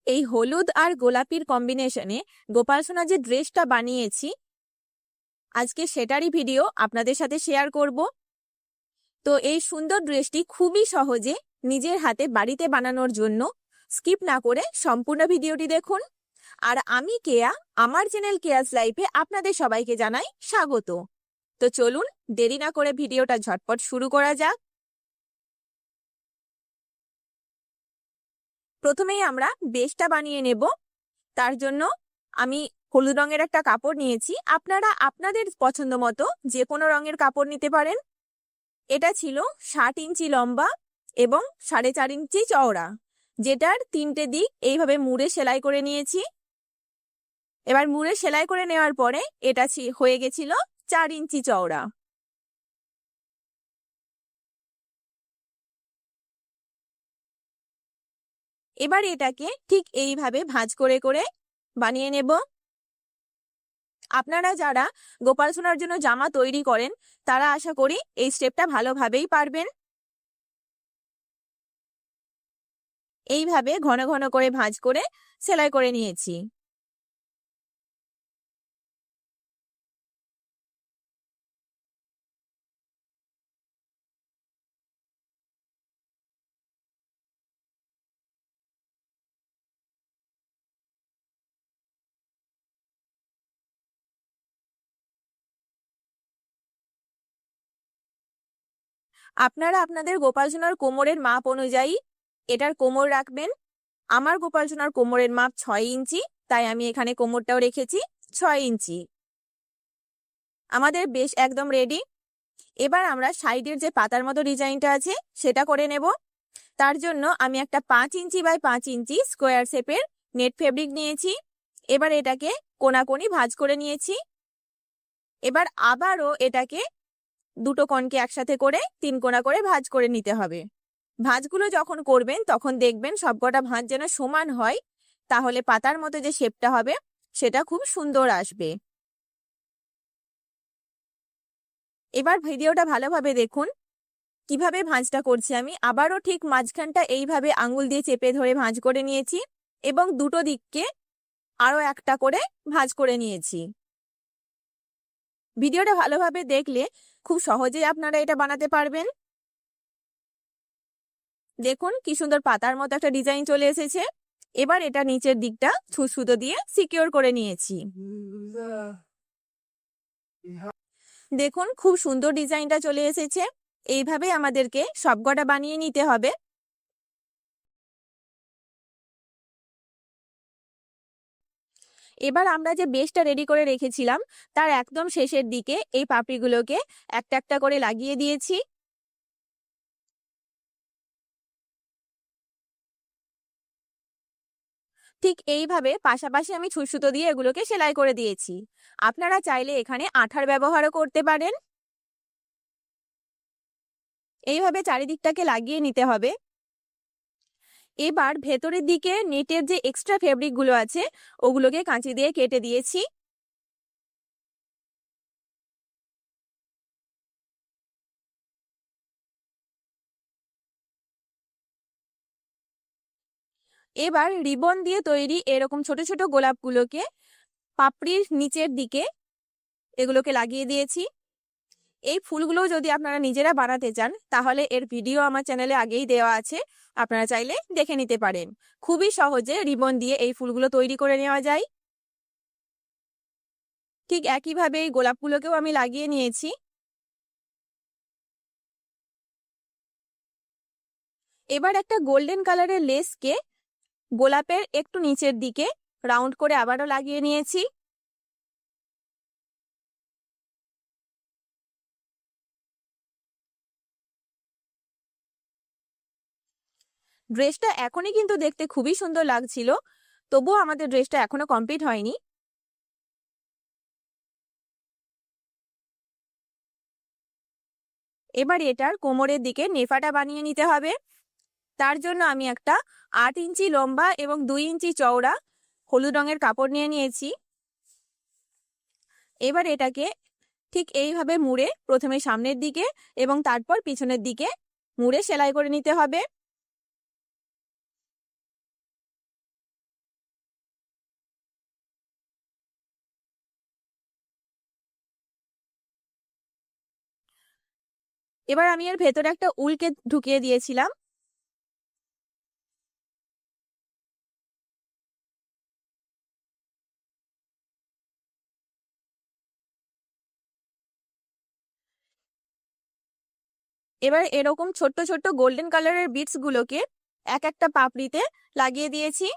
এই হলুদ আর গোলাপির কম্বিনেশনে গোপাল সোনা যে ড্রেসটা বানিয়েছি আজকে সেটারই ভিডিও আপনাদের সাথে শেয়ার করব। তো এই সুন্দর ড্রেসটি খুবই সহজে নিজের হাতে বাড়িতে বানানোর জন্য স্কিপ না করে সম্পূর্ণ ভিডিওটি দেখুন। আর আমি কেয়া, আমার চ্যানেল কেয়াস লাইফে আপনাদের সবাইকে জানাই স্বাগত। তো চলুন দেরি না করে ভিডিওটা ঝটপট শুরু করা যাক। প্রথমেই আমরা বেসটা বানিয়ে নেব। তার জন্য আমি হলুদ রঙের একটা কাপড় নিয়েছি, আপনারা আপনাদের পছন্দ মতো যে কোনো রঙের কাপড় নিতে পারেন। এটা ছিল 60 ইঞ্চি লম্বা এবং 4.5 ইঞ্চি চওড়া, যেটার 3টে দিক এইভাবে মুড়ে সেলাই করে নিয়েছি। এবার মুড়ে সেলাই করে নেওয়ার পরে এটা হয়ে গেছিল 4 ইঞ্চি চওড়া। এবার এটাকে ঠিক এইভাবে ভাঁজ করে করে বানিয়ে নেব। আপনারা যারা গোপাল সোনার জন্য জামা তৈরি করেন তারা আশা করি এই স্টেপটা ভালোভাবেই পারবেন। এইভাবে ঘন ঘন করে ভাঁজ করে সেলাই করে নিয়েছি। আপনারা আপনাদের গোপাল সোনার কোমরের মাপ অনুযায়ী এটার কোমর রাখবেন। আমার গোপাল সোনার কোমরের মাপ 6 ইঞ্চি, তাই আমি এখানে কোমরটাও রেখেছি 6 ইঞ্চি। আমাদের বেশ একদম রেডি। এবার আমরা সাইডের যে পাতার মতো ডিজাইনটা আছে সেটা করে নেব। তার জন্য আমি একটা 5 ইঞ্চি বাই 5 ইঞ্চি স্কোয়ার শেপের নেট ফেব্রিক নিয়েছি। এবার এটাকে কোনাকুনি ভাঁজ করে নিয়েছি। এবার আবারও এটাকে দুটো কোণকে একসাথে করে 3 কোনা করে ভাঁজ করে নিতে হবে। ভাঁজগুলো যখন করবেন তখন দেখবেন সবকটা ভাঁজ যেন সমান হয়, তাহলে পাতার মতো যে শেপটা হবে সেটা খুব সুন্দর আসবে। এবার ভিডিওটা ভালোভাবে দেখুন কিভাবে ভাঁজটা করছি। আমি আবারও ঠিক মাঝখানটা এইভাবে আঙুল দিয়ে চেপে ধরে ভাঁজ করে নিয়েছি এবং দুটো দিককে আরো একটা করে ভাঁজ করে নিয়েছি। ভিডিওটা ভালোভাবে দেখলে খুব সহজেই আপনারা এটা বানাতে পারবেন। দেখুন কি সুন্দর পাতার মতো একটা ডিজাইন চলে এসেছে। এবার এটা নিচের দিকটা সুতো দিয়ে সিকিউর করে নিয়েছি। দেখুন খুব সুন্দর ডিজাইনটা চলে এসেছে। এইভাবে আমাদেরকে সবকটা বানিয়ে নিতে হবে। এবার আমরা যে বেসটা রেডি করে রেখেছিলাম তার একদম শেষের দিকে এই পাপড়িগুলোকে একটা একটা করে লাগিয়ে দিয়েছি। ঠিক এইভাবে পাশাপাশি আমি সুতো দিয়ে এগুলোকে সেলাই করে দিয়েছি। আপনারা চাইলে এখানে আঠার ব্যবহারও করতে পারেন। এইভাবে চারিদিকটাকে লাগিয়ে নিতে হবে। এবার ভেতরের দিকে নেটের যে এক্সট্রা ফেব্রিকগুলো আছে ওগুলোকে কাঁচি দিয়ে কেটে দিয়েছি। এবার রিবন দিয়ে তৈরি এরকম ছোট ছোট গোলাপগুলোকে পাপড়ির নিচের দিকে এগুলোকে লাগিয়ে দিয়েছি। এই ফুলগুলো যদি আপনারা নিজেরা বানাতে চান তাহলে এর ভিডিও আমার চ্যানেলে আগেই দেওয়া আছে, আপনারা চাইলে দেখে নিতে পারেন। খুবই সহজে রিবন দিয়ে এই ফুলগুলো তৈরি করে নেওয়া যায়। ঠিক একইভাবে এই গোলাপগুলোকেও আমি লাগিয়ে নিয়েছি। এবার একটা গোল্ডেন কালারের লেসকে গোলাপের একটু নিচের দিকে রাউন্ড করে আবারও লাগিয়ে নিয়েছি। ড্রেসটা এখনই কিন্তু দেখতে খুবই সুন্দর লাগছিল, তবুও আমাদের ড্রেসটা এখনো কমপ্লিট হয়নি। এবার এটার কোমরের দিকে নেফাটা বানিয়ে নিতে হবে। তার জন্য আমি একটা 8 ইঞ্চি লম্বা এবং 2 ইঞ্চি চওড়া হলুদ রঙের কাপড় নিয়ে নিয়েছি। এবার এটাকে ঠিক এইভাবে মুড়ে প্রথমে সামনের দিকে এবং তারপর পিছনের দিকে মুড়ে সেলাই করে নিতে হবে। এবার আমি এর ভেতরে একটা উলকে ঢুকিয়ে দিয়েছিলাম। এবার এরকম ছোট্ট ছোট্ট গোল্ডেন কালারের বিটস গুলোকে এক একটা পাপড়িতে লাগিয়ে দিয়েছি।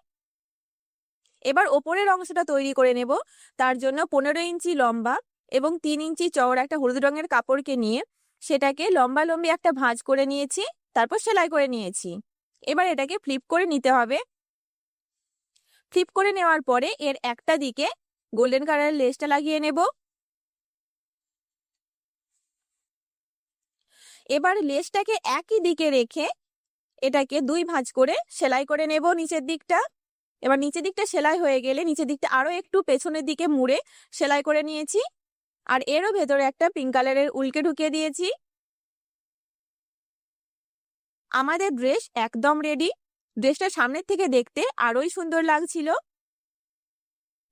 এবার ওপরের অংশটা তৈরি করে নেব। তার জন্য 15 ইঞ্চি লম্বা এবং 3 ইঞ্চি চওড়া একটা হলুদ রঙের কাপড়কে নিয়ে সেটাকে লম্বা লম্বি একটা ভাঁজ করে নিয়েছি, তারপর সেলাই করে নিয়েছি। এবার এটাকে ফ্লিপ করে নিতে হবে। ফ্লিপ করে নেওয়ার পরে এর একটা দিকে গোল্ডেন কালারের লেসটা লাগিয়ে নেব। এবার লেসটাকে একই দিকে রেখে এটাকে 2 ভাঁজ করে সেলাই করে নেব নিচের দিকটা। এবার নিচের দিকটা সেলাই হয়ে গেলে নিচের দিকটা আরো একটু পেছনের দিকে মুড়ে সেলাই করে নিয়েছি। আর এরও ভেতরে একটা পিঙ্ক কালারের উলকে ঢুকিয়ে দিয়েছি। আমাদের ড্রেস একদম রেডি। ড্রেসটা সামনের থেকে দেখতে আরোই সুন্দর লাগছিল।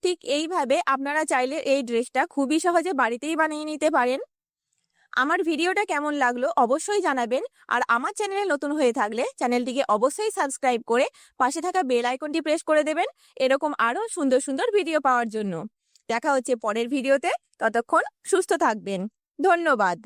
ঠিক এইভাবে আপনারা চাইলে এই ড্রেসটা খুবই সহজে বাড়িতেই বানিয়ে নিতে পারেন। আমার ভিডিওটা কেমন লাগলো অবশ্যই জানাবেন। আর আমার চ্যানেলে নতুন হয়ে থাকলে চ্যানেলটিকে অবশ্যই সাবস্ক্রাইব করে পাশে থাকা বেল আইকনটি প্রেস করে দেবেন এরকম আরো সুন্দর সুন্দর ভিডিও পাওয়ার জন্য। দেখা হচ্ছে পরের ভিডিওতে। ততক্ষণ সুস্থ থাকবেন। ধন্যবাদ।